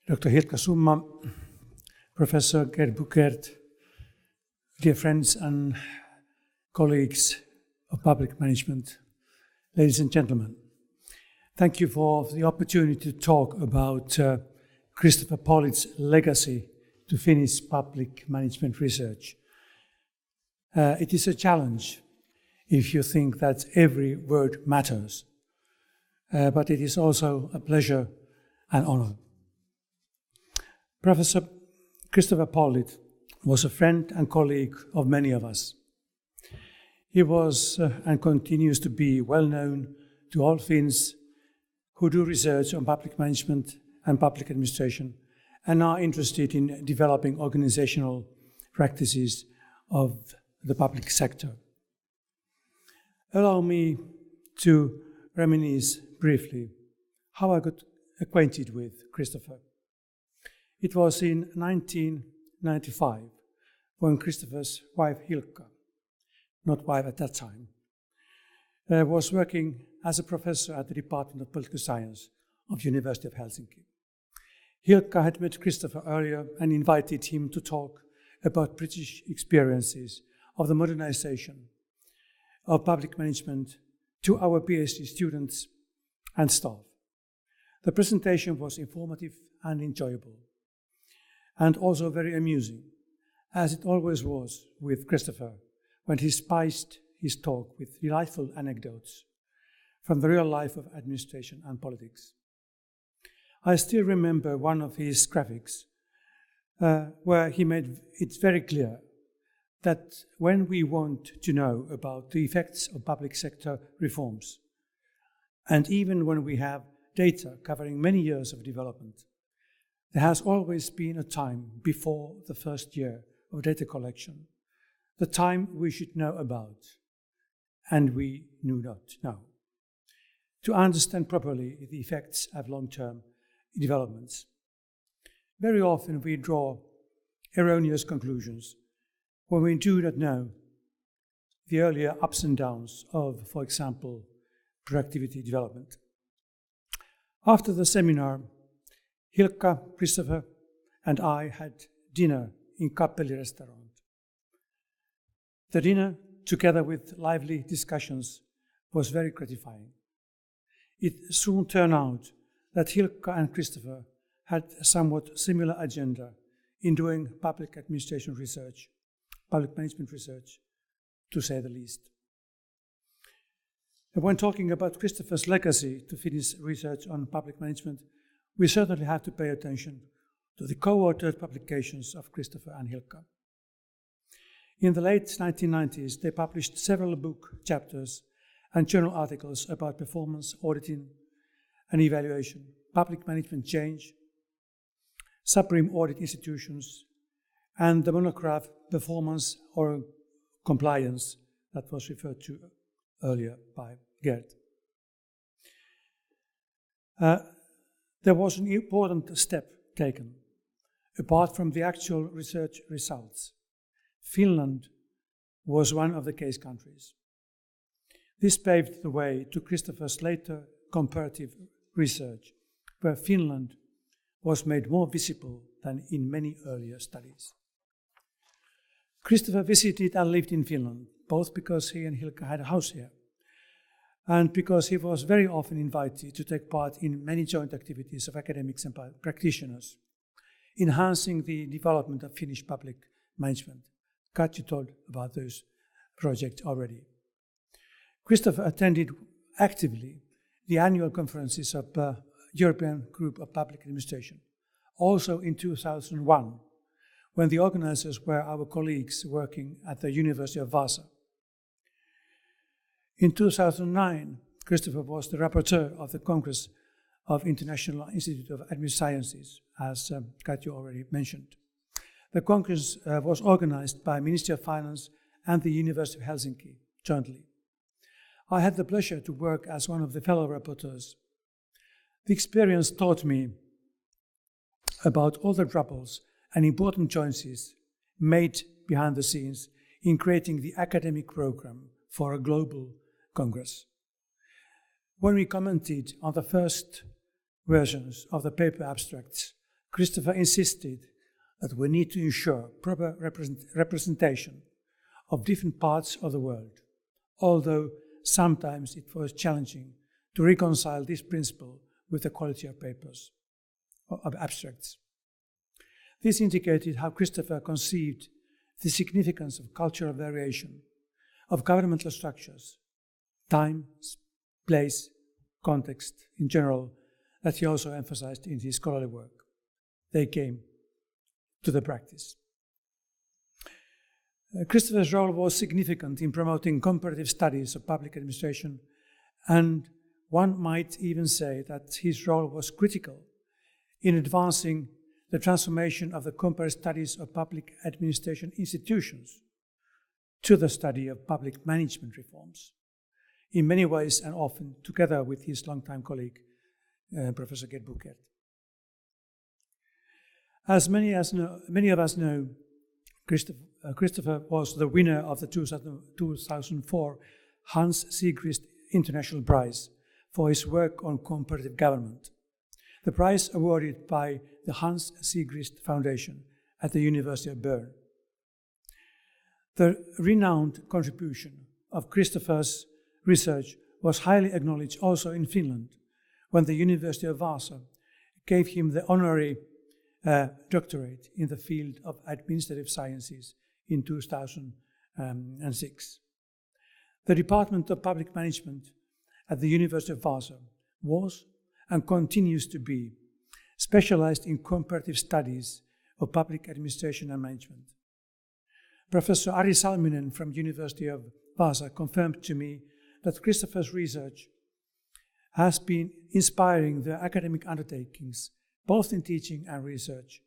Dr. Hilkka Summa, Professor Gerd Buchert, dear friends and colleagues of public management, ladies and gentlemen. Thank you for the opportunity to talk about Christopher Pollitt's legacy to Finnish public management research. It is a challenge if you think that every word matters, but it is also a pleasure and honor. Professor Christopher Pollitt was a friend and colleague of many of us. He was and continues to be well known to all Finns who do research on public management and public administration and are interested in developing organizational practices of the public sector. Allow me to reminisce briefly how I got acquainted with Christopher. It was in 1995 when Christopher's wife Hilkka, not wife at that time, was working as a professor at the Department of Political Science of University of Helsinki. Hilkka had met Christopher earlier and invited him to talk about British experiences of the modernization of public management to our PhD students and staff. The presentation was informative and enjoyable, and also very amusing, as it always was with Christopher when he spiced his talk with delightful anecdotes from the real life of administration and politics. I still remember one of his graphics where he made it very clear that when we want to know about the effects of public sector reforms, and even when we have data covering many years of development, there has always been a time before the first year of data collection, the time we should know about, and we do not know, to understand properly the effects of long-term developments. Very often we draw erroneous conclusions when we do not know the earlier ups and downs of, for example, productivity development. After the seminar, Hilkka, Christopher, and I had dinner in Kappeli restaurant. The dinner, together with lively discussions, was very gratifying. It soon turned out that Hilkka and Christopher had a somewhat similar agenda in doing public administration research, public management research, to say the least. And when talking about Christopher's legacy to Finnish research on public management, we certainly have to pay attention to the co-authored publications of Christopher and Hilkka. In the late 1990s, they published several book chapters and journal articles about performance, auditing, and evaluation, public management change, supreme audit institutions, and the monograph Performance or Compliance that was referred to earlier by Gerd. There was an important step taken. Apart from the actual research results, Finland was one of the case countries. This paved the way to Christopher's later comparative research, where Finland was made more visible than in many earlier studies. Christopher visited and lived in Finland, both because he and Hilkka had a house here, and because he was very often invited to take part in many joint activities of academics and practitioners, enhancing the development of Finnish public management. Katju told about those projects already. Christopher attended actively the annual conferences of the European Group of Public Administration, also in 2001, when the organizers were our colleagues working at the University of Vaasa. In 2009, Christopher was the rapporteur of the Congress of International Institute of Administrative Sciences, as Katju already mentioned. The Congress was organized by Ministry of Finance and the University of Helsinki jointly. I had the pleasure to work as one of the fellow rapporteurs. The experience taught me about all the troubles and important choices made behind the scenes in creating the academic program for a global Congress. When we commented on the first versions of the paper abstracts Christopher insisted that we need to ensure proper representation of different parts of the world, although sometimes it was challenging to reconcile this principle with the quality of papers, of abstracts. This indicated how Christopher conceived the significance of cultural variation, of governmental structures, time, place, context in general, that he also emphasized in his scholarly work. They came to the practice. Christopher's role was significant in promoting comparative studies of public administration, and one might even say that his role was critical in advancing the transformation of the comparative studies of public administration institutions to the study of public management reforms, in many ways and often together with his longtime colleague, Professor Gerd Buchert. As many of us know, Christopher was the winner of the 2004 Hans Siegrist International Prize for his work on comparative government, the prize awarded by the Hans Siegrist Foundation at the University of Bern. The renowned contribution of Christopher's research was highly acknowledged also in Finland, when the University of Vaasa gave him the honorary doctorate in the field of administrative sciences in 2006. The Department of Public Management at the University of Vaasa was and continues to be specialized in comparative studies of public administration and management. Professor Ari Salminen from University of Vaasa confirmed to me that Christopher's research has been inspiring the academic undertakings, both in teaching and research,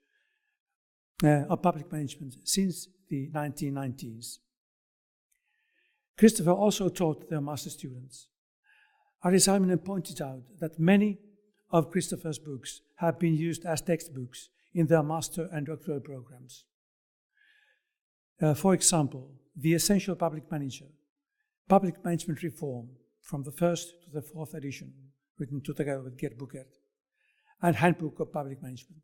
of public management since the 1990s. Christopher also taught their master students. Ari Salminen pointed out that many of Christopher's books have been used as textbooks in their master and doctoral programs. For example, The Essential Public Manager, Public Management Reform, from the first to the fourth edition, written together with Gerd Buchert, and Handbook of Public Management.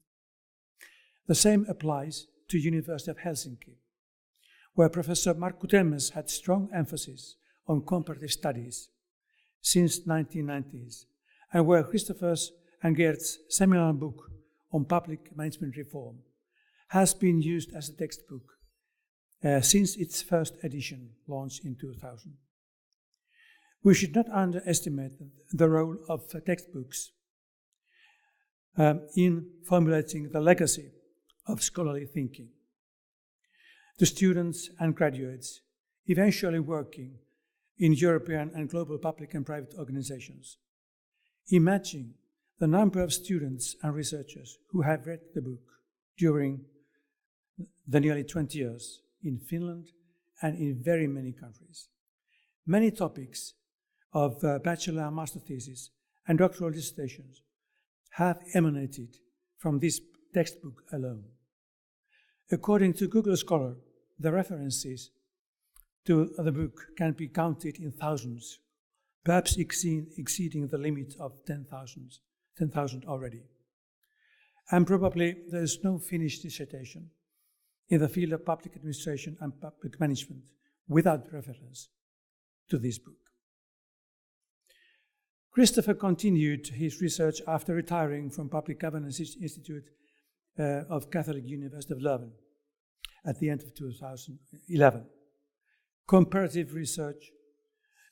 The same applies to University of Helsinki, where Professor Markku Temmes had strong emphasis on comparative studies since 1990s, and where Christopher's and Gerd's seminal book on public management reform has been used as a textbook since its first edition launched in 2000. We should not underestimate the role of textbooks in formulating the legacy of scholarly thinking. The students and graduates eventually working in European and global public and private organizations. Imagine the number of students and researchers who have read the book during the nearly 20 years in Finland and in very many countries. Many topics of bachelor and master thesis and doctoral dissertations have emanated from this textbook alone. According to Google Scholar, the references to the book can be counted in thousands, perhaps exceeding the limit of 10,000 already. And probably there is no Finnish dissertation in the field of public administration and public management without reference to this book. Christopher continued his research after retiring from Public Governance Institute of Catholic University of Leuven at the end of 2011. Comparative research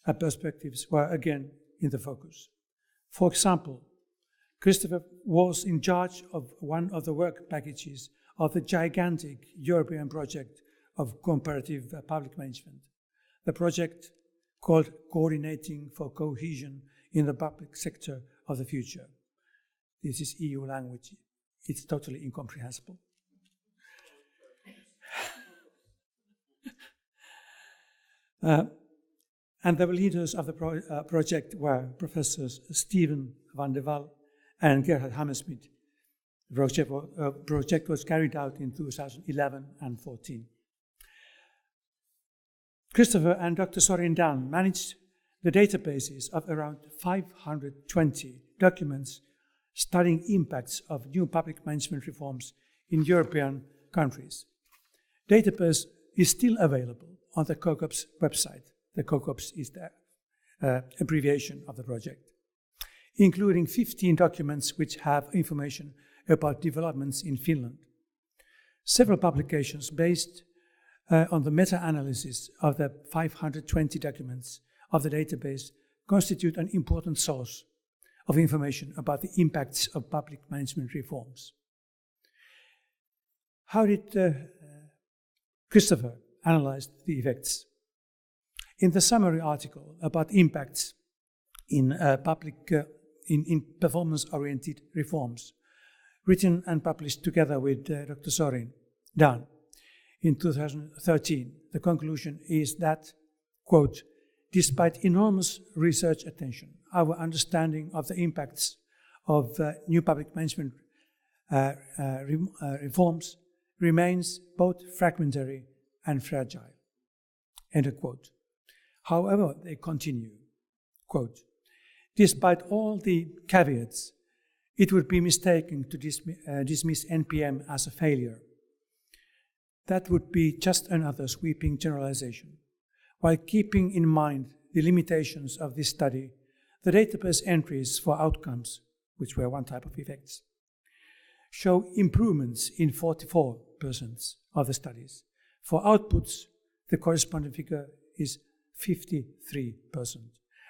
and perspectives were again in the focus. For example, Christopher was in charge of one of the work packages of the gigantic European project of comparative public management, the project called Coordinating for Cohesion in the Public Sector of the Future. This is EU language. It's totally incomprehensible. And the leaders of the project were Professors Steven van der Wal and Gerhard Hammersmith. The project was carried out in 2011 and 14. Christopher and Dr. Sorin Dan managed the databases of around 520 documents studying impacts of new public management reforms in European countries. Database is still available on the COCOPS website. The COCOPS is the abbreviation of the project, including 15 documents which have information about developments in Finland. Several publications based on the meta-analysis of the 520 documents of the database constitute an important source of information about the impacts of public management reforms. How did Christopher analyze the effects? In the summary article about impacts in in performance-oriented reforms, written and published together with Dr. Sorin Dunn in 2013, the conclusion is that, quote, despite enormous research attention, our understanding of the impacts of new public management reforms remains both fragmentary and fragile, end of quote. However, they continue, quote, despite all the caveats, it would be mistaken to dismiss NPM as a failure. That would be just another sweeping generalization. While keeping in mind the limitations of this study, the database entries for outcomes, which were one type of effects, show improvements in 44% of the studies. For outputs, the corresponding figure is 53%.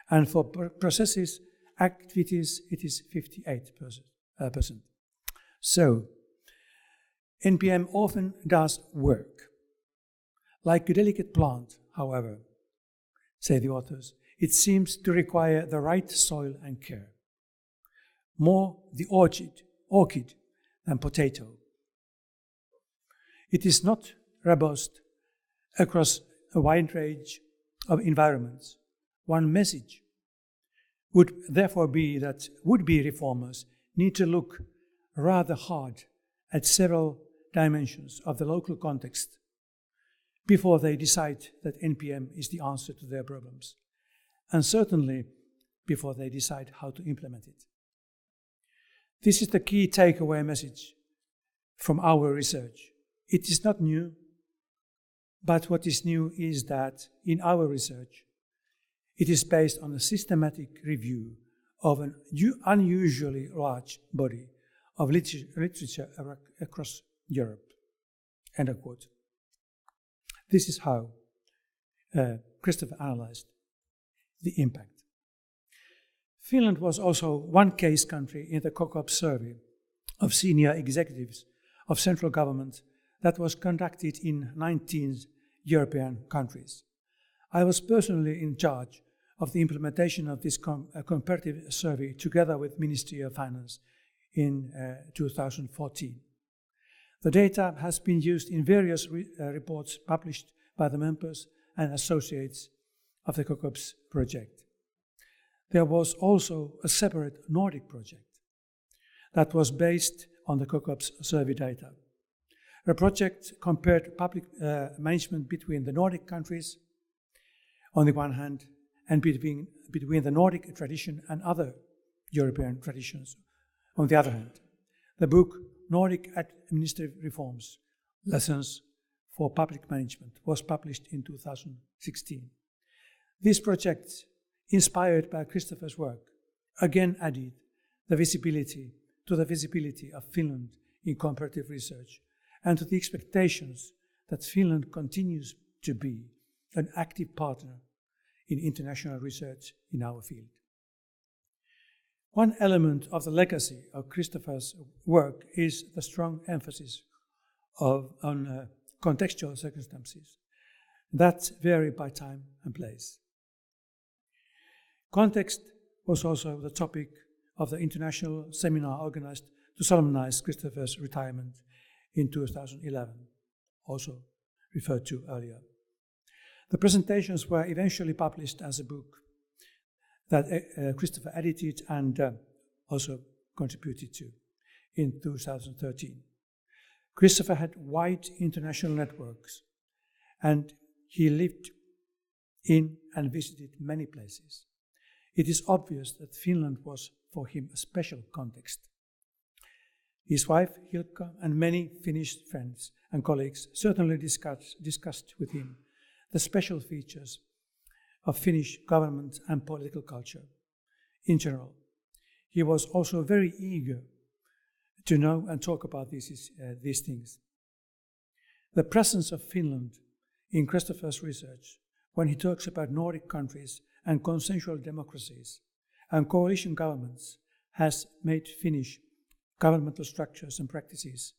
And for processes, activities, it is 58%. So, NPM often does work. Like a delicate plant, however, say the authors, it seems to require the right soil and care. More the orchid than potato. It is not robust across a wide range of environments. One message would therefore be that would-be reformers need to look rather hard at several dimensions of the local context before they decide that NPM is the answer to their problems, and certainly before they decide how to implement it. This is the key takeaway message from our research. It is not new, but what is new is that in our research, it is based on a systematic review of an unusually large body of literature across Europe. End of quote. This is how Christopher analyzed the impact. Finland was also one case country in the COCOP survey of senior executives of central government that was conducted in 19 European countries. I was personally in charge of the implementation of this comparative survey together with Ministry of Finance in 2014. The data has been used in various reports published by the members and associates of the COCOPS project. There was also a separate Nordic project that was based on the COCOPS survey data. The project compared public management between the Nordic countries on the one hand and between the Nordic tradition and other European traditions on the other hand. The book Nordic Administrative Reforms, Lessons for Public Management was published in 2016. This project, inspired by Christopher's work, again added the visibility of Finland in comparative research and to the expectations that Finland continues to be an active partner in international research in our field. One element of the legacy of Christopher's work is the strong emphasis on contextual circumstances that vary by time and place. Context was also the topic of the international seminar organized to solemnize Christopher's retirement in 2011, also referred to earlier. The presentations were eventually published as a book that Christopher edited and also contributed to in 2013. Christopher had wide international networks and he lived in and visited many places. It is obvious that Finland was for him a special context His wife, Hilkka, and many Finnish friends and colleagues certainly discussed with him the special features of Finnish government and political culture in general. He was also very eager to know and talk about these things. The presence of Finland in Christopher's research, when he talks about Nordic countries and consensual democracies and coalition governments, has made Finnish governmental structures and practices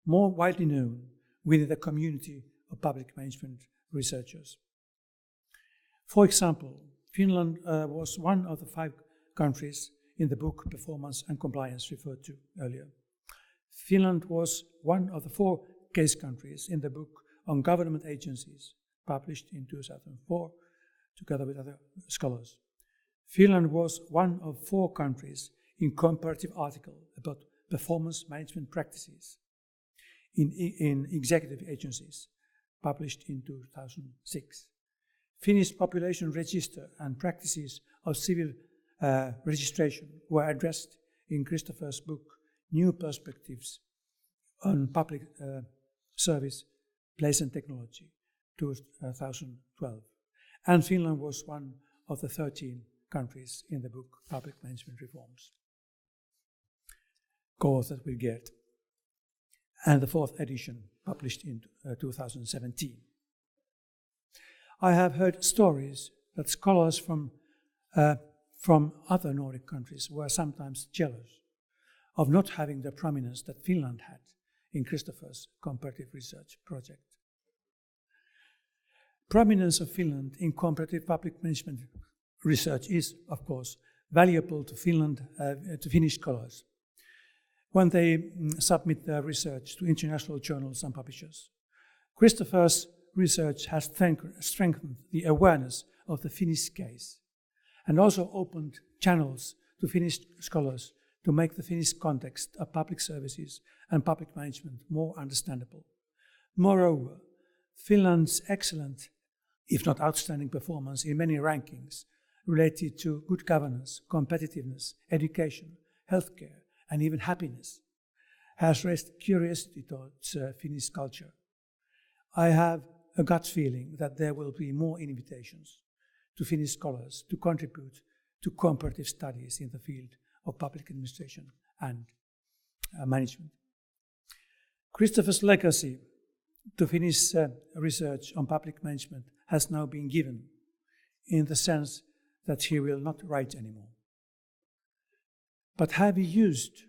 more widely known within the community of public management researchers. For example, Finland was one of the 5 countries in the book Performance and Compliance referred to earlier. Finland was one of the 4 case countries in the book on government agencies, published in 2004, together with other scholars. Finland was one of 4 countries in comparative article about performance management practices in executive agencies, published in 2006. Finnish population register and practices of civil registration were addressed in Christopher's book, New Perspectives on Public Service, Place and Technology, 2012. And Finland was one of the 13 countries in the book, Public Management Reforms. Co-authored with Gert. And the 4th edition, published in 2017. I have heard stories that scholars from other Nordic countries were sometimes jealous of not having the prominence that Finland had in Christopher's comparative research project. Prominence of Finland in comparative public management research is, of course, valuable to Finnish scholars when they submit their research to international journals and publishers. Christopher's research has strengthened the awareness of the Finnish case and also opened channels to Finnish scholars to make the Finnish context of public services and public management more understandable. Moreover, Finland's excellent, if not outstanding performance in many rankings related to good governance, competitiveness, education, healthcare, and even happiness has raised curiosity towards Finnish culture. I have a gut feeling that there will be more invitations to Finnish scholars to contribute to comparative studies in the field of public administration and management. Christopher's legacy to Finnish research on public management has now been given in the sense that he will not write anymore. But have we used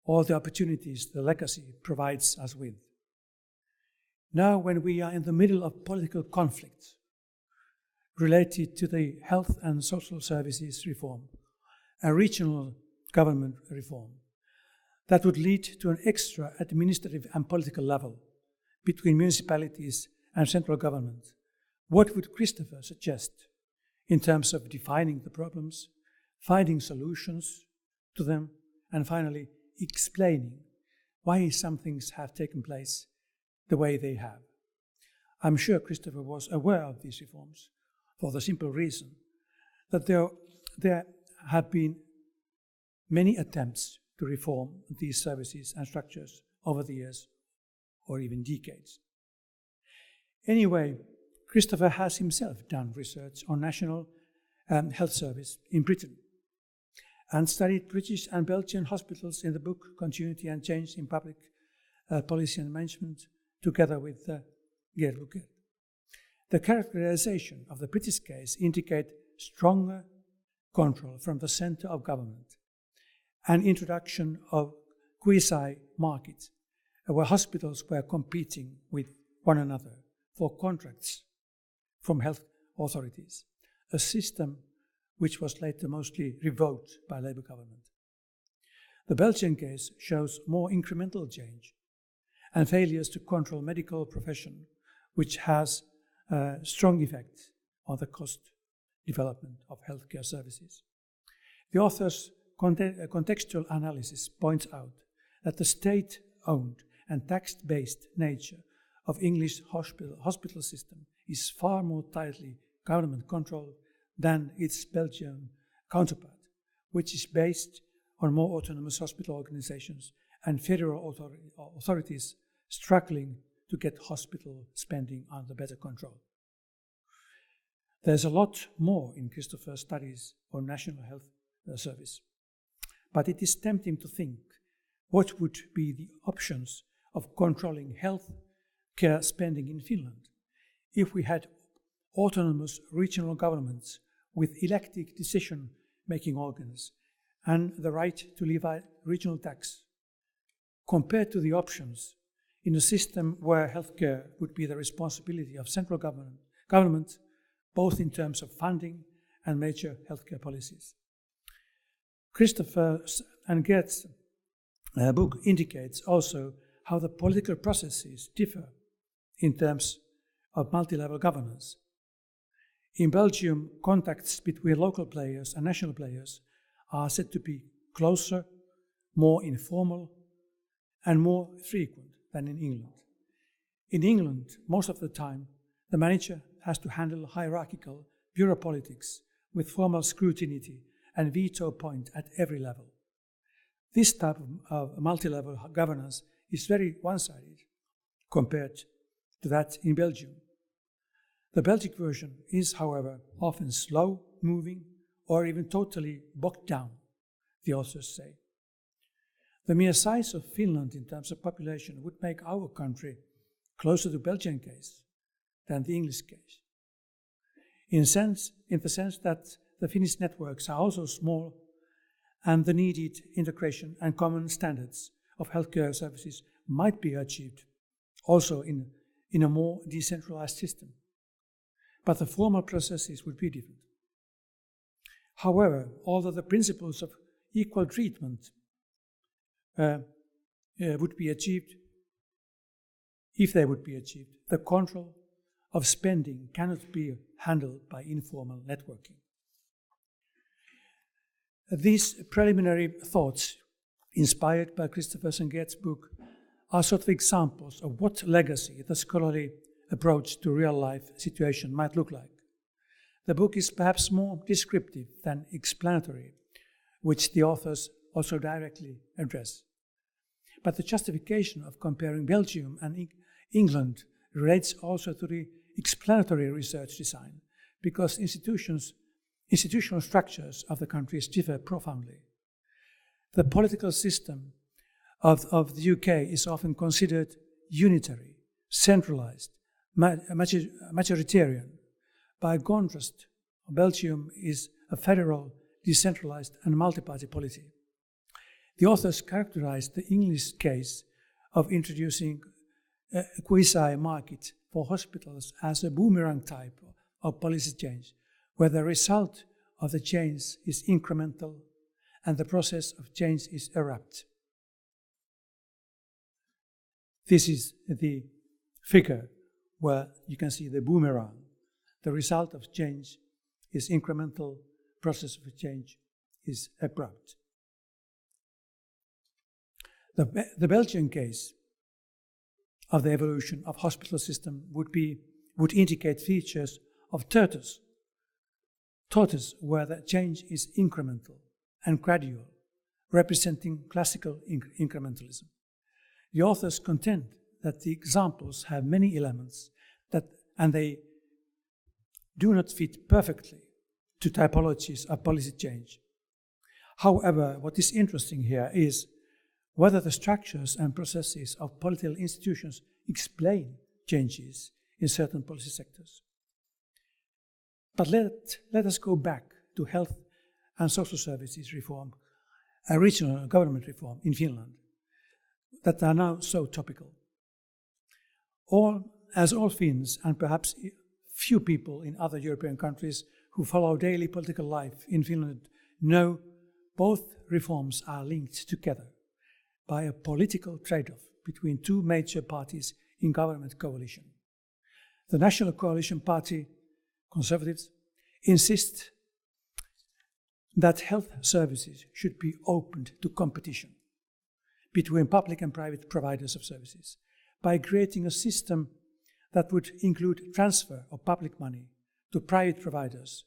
all the opportunities the legacy provides us with? Now, when we are in the middle of political conflicts related to the health and social services reform and regional government reform, that would lead to an extra administrative and political level between municipalities and central government, what would Christopher suggest in terms of defining the problems, finding solutions to them, and finally explaining why some things have taken place the way they have? I'm sure Christopher was aware of these reforms for the simple reason that there have been many attempts to reform these services and structures over the years or even decades. Anyway, Christopher has himself done research on national health service in Britain and studied British and Belgian hospitals in the book Continuity and Change in Public Policy and Management, together with Gerd Luger. The characterization of the British case indicate stronger control from the center of government and introduction of quasi-markets where hospitals were competing with one another for contracts from health authorities, a system which was later mostly revoked by Labour government. The Belgian case shows more incremental change and failures to control medical profession, which has strong effects on the cost development of healthcare services. The author's contextual analysis points out that the state-owned and tax-based nature of English hospital system is far more tightly government-controlled than its Belgian counterpart, which is based on more autonomous hospital organizations and federal authorities struggling to get hospital spending under better control. There's a lot more in Christopher's studies on National Health Service, but it is tempting to think what would be the options of controlling health care spending in Finland if we had autonomous regional governments with elected decision-making organs and the right to levy regional tax, compared to the options in a system where healthcare would be the responsibility of central government, both in terms of funding and major healthcare policies. Christopher and Geert's book indicates also how the political processes differ in terms of multi-level governance. In Belgium, contacts between local players and national players are said to be closer, more informal, and more frequent than in England. In England, most of the time, the manager has to handle hierarchical bureau politics with formal scrutiny and veto point at every level. This type of multi-level governance is very one-sided compared to that in Belgium. The Belgic version is, however, often slow-moving or even totally bogged down, the authors say. The mere size of Finland in terms of population would make our country closer to Belgian case than the English case. In the sense that the Finnish networks are also small and the needed integration and common standards of healthcare services might be achieved also in a more decentralized system. But the formal processes would be different. However, although the principles of equal treatment would be achieved, if they would be achieved, the control of spending cannot be handled by informal networking. These preliminary thoughts, inspired by Christopher and Geert's book, are sort of examples of what legacy the scholarly approach to real-life situation might look like. The book is perhaps more descriptive than explanatory, which the authors also directly address. But the justification of comparing Belgium and England relates also to the explanatory research design, because institutional structures of the countries differ profoundly. The political system of the UK is often considered unitary, centralized, majoritarian. By contrast, Belgium is a federal, decentralized and multi-party polity. The authors characterized the English case of introducing a quasi-market for hospitals as a boomerang type of policy change, where the result of the change is incremental and the process of change is abrupt. This is the figure where you can see the boomerang. The result of change is incremental, process of change is abrupt. The Belgian case of the evolution of hospital system would indicate features of tortoise, where the change is incremental and gradual, representing classical incrementalism. The authors contend that the examples have many elements and they do not fit perfectly to typologies of policy change. However, what is interesting here is whether the structures and processes of political institutions explain changes in certain policy sectors. But let us go back to health and social services reform, regional government reform in Finland, that are now so topical. As all Finns, and perhaps few people in other European countries who follow daily political life in Finland know, both reforms are linked together by a political trade-off between two major parties in government coalition. The National Coalition Party, Conservatives, insist that health services should be opened to competition between public and private providers of services by creating a system that would include transfer of public money to private providers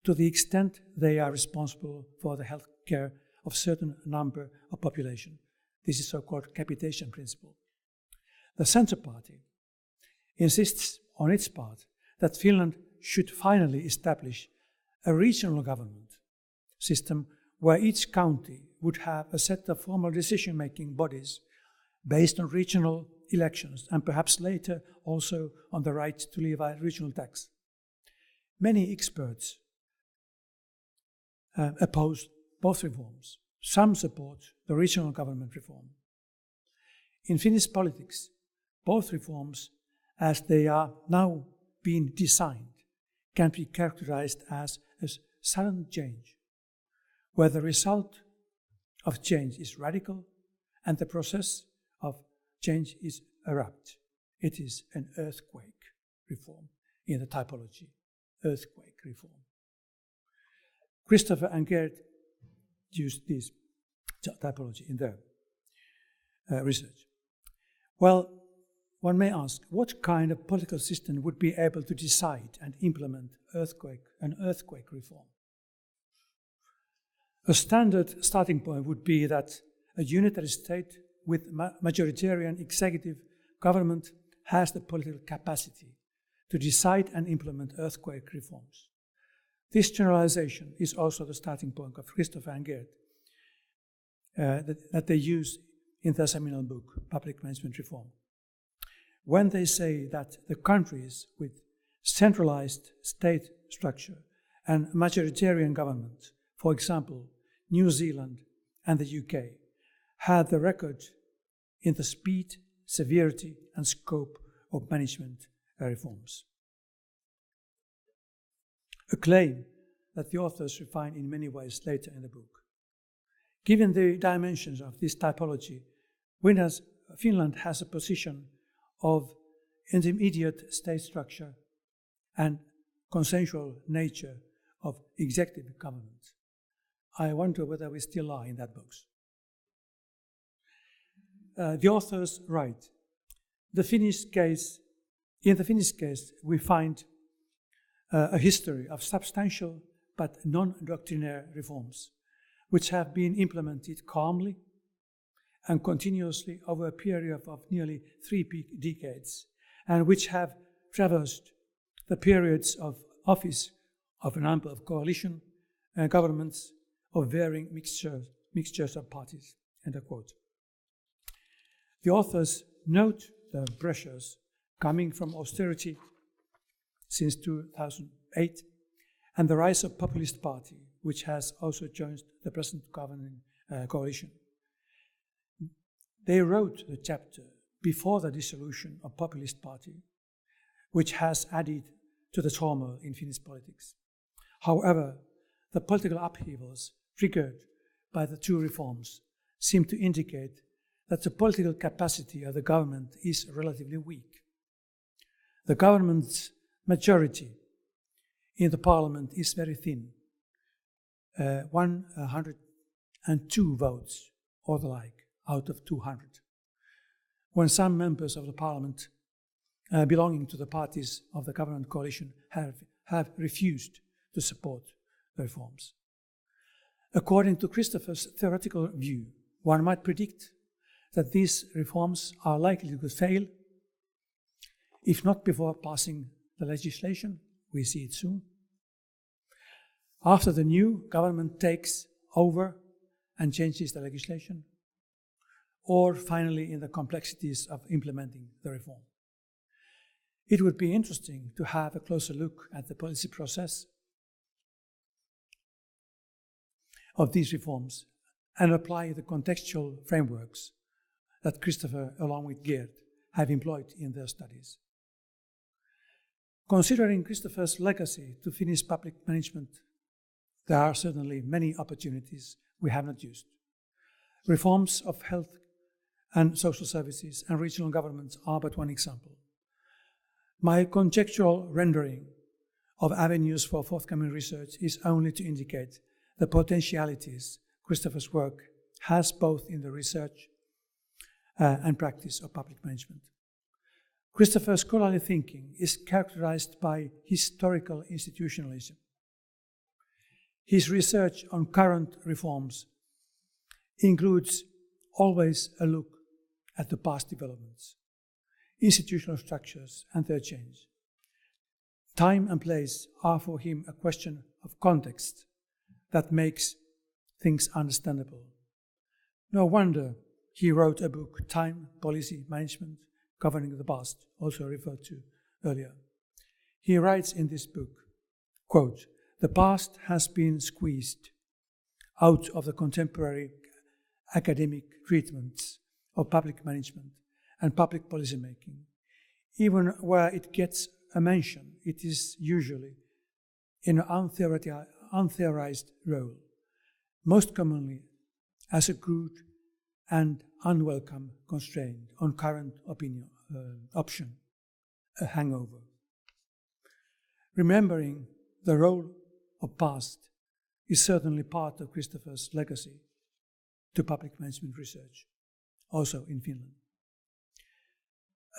to the extent they are responsible for the health care of a certain number of population. This is so-called capitation principle. The Centre Party insists on its part that Finland should finally establish a regional government system where each county would have a set of formal decision-making bodies based on regional elections and perhaps later also on the right to levy regional tax. Many experts oppose both reforms. Some support the regional government reform. In Finnish politics, both reforms, as they are now being designed, can be characterized as a sudden change, where the result of change is radical and the process of change is abrupt. It is an earthquake reform in the typology, earthquake reform. Christopher and Gerd used this typology in their research. Well, one may ask, what kind of political system would be able to decide and implement an earthquake reform? A standard starting point would be that a unitary state with majoritarian executive government has the political capacity to decide and implement earthquake reforms. This generalization is also the starting point of Christopher and Gerd that they use in their seminal book, Public Management Reform. When they say that the countries with centralized state structure and majoritarian government, for example, New Zealand and the UK, had the record in the speed, severity and scope of management reforms. A claim that the authors refine in many ways later in the book. Given the dimensions of this typology, Finland has a position of intermediate state structure and consensual nature of executive government. I wonder whether we still are in that box. The authors write, in the Finnish case, we find a history of substantial but non-doctrinaire reforms, which have been implemented calmly and continuously over a period of nearly 3 decades, and which have traversed the periods of office of a number of coalition governments of varying mixtures of parties. End of quote. The authors note the pressures coming from austerity since 2008 and the rise of populist party, which has also joined the present governing coalition. They wrote the chapter before the dissolution of populist party, which has added to the turmoil in Finnish politics. However, the political upheavals triggered by the two reforms seem to indicate that the political capacity of the government is relatively weak. The government's majority in the parliament is very thin, 102 votes or the like out of 200. When some members of the parliament belonging to the parties of the government coalition have refused to support the reforms. According to Christopher's theoretical view, one might predict that these reforms are likely to fail, if not before passing the legislation, we see it soon, after the new government takes over and changes the legislation, or finally in the complexities of implementing the reform. It would be interesting to have a closer look at the policy process of these reforms and apply the contextual frameworks that Christopher, along with Gerd, have employed in their studies. Considering Christopher's legacy to Finnish public management, there are certainly many opportunities we have not used. Reforms of health and social services and regional governments are but one example. My conjectural rendering of avenues for forthcoming research is only to indicate the potentialities Christopher's work has both in the research and practice of public management. Christopher's scholarly thinking is characterized by historical institutionalism. His research on current reforms includes always a look at the past developments, institutional structures and their change. Time and place are for him a question of context that makes things understandable. No wonder he wrote a book, Time, Policy, Management, Governing the Past, also referred to earlier. He writes in this book, quote, "The past has been squeezed out of the contemporary academic treatments of public management and public policy making. Even where it gets a mention, it is usually in an untheorized role, most commonly as a crude and unwelcome constraint on current option, a hangover." Remembering the role of past is certainly part of Christopher's legacy to public management research, also in Finland.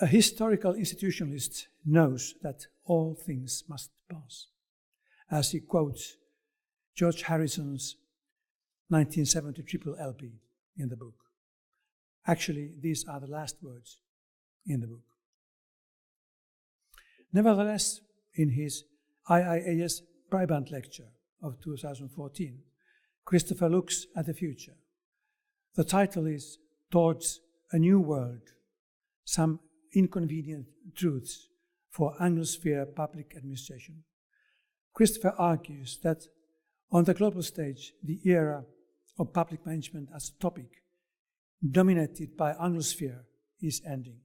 A historical institutionalist knows that all things must pass, as he quotes George Harrison's 1970 triple LP in the book. Actually, these are the last words in the book. Nevertheless, in his IIAS Brabant lecture of 2014, Christopher looks at the future. The title is Towards a New World, Some Inconvenient Truths for Anglosphere Public Administration. Christopher argues that on the global stage, the era of public management as a topic dominated by Anglosphere is ending.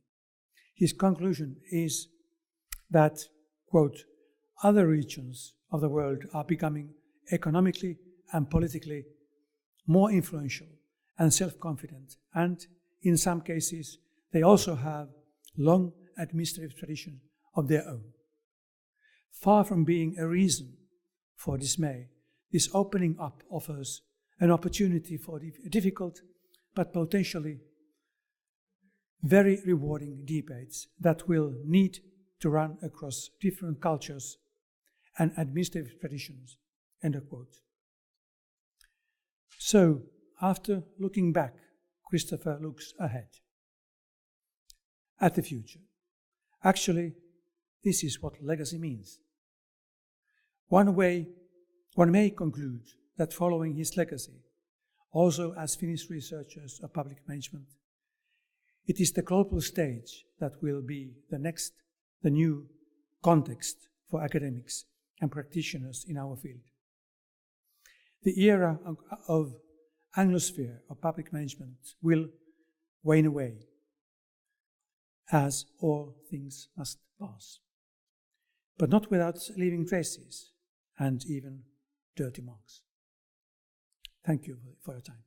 His conclusion is that, quote, "other regions of the world are becoming economically and politically more influential and self-confident, and in some cases they also have long administrative tradition of their own. Far from being a reason for dismay, this opening up offers an opportunity for difficult but potentially very rewarding debates that will need to run across different cultures and administrative traditions," end of quote. So, after looking back, Christopher looks ahead at the future. Actually, this is what legacy means. One may conclude that following his legacy, also as Finnish researchers of public management, it is the global stage that will be the new context for academics and practitioners in our field. The era of Anglosphere of public management will wane away, as all things must pass, but not without leaving traces and even dirty marks. Thank you for your time.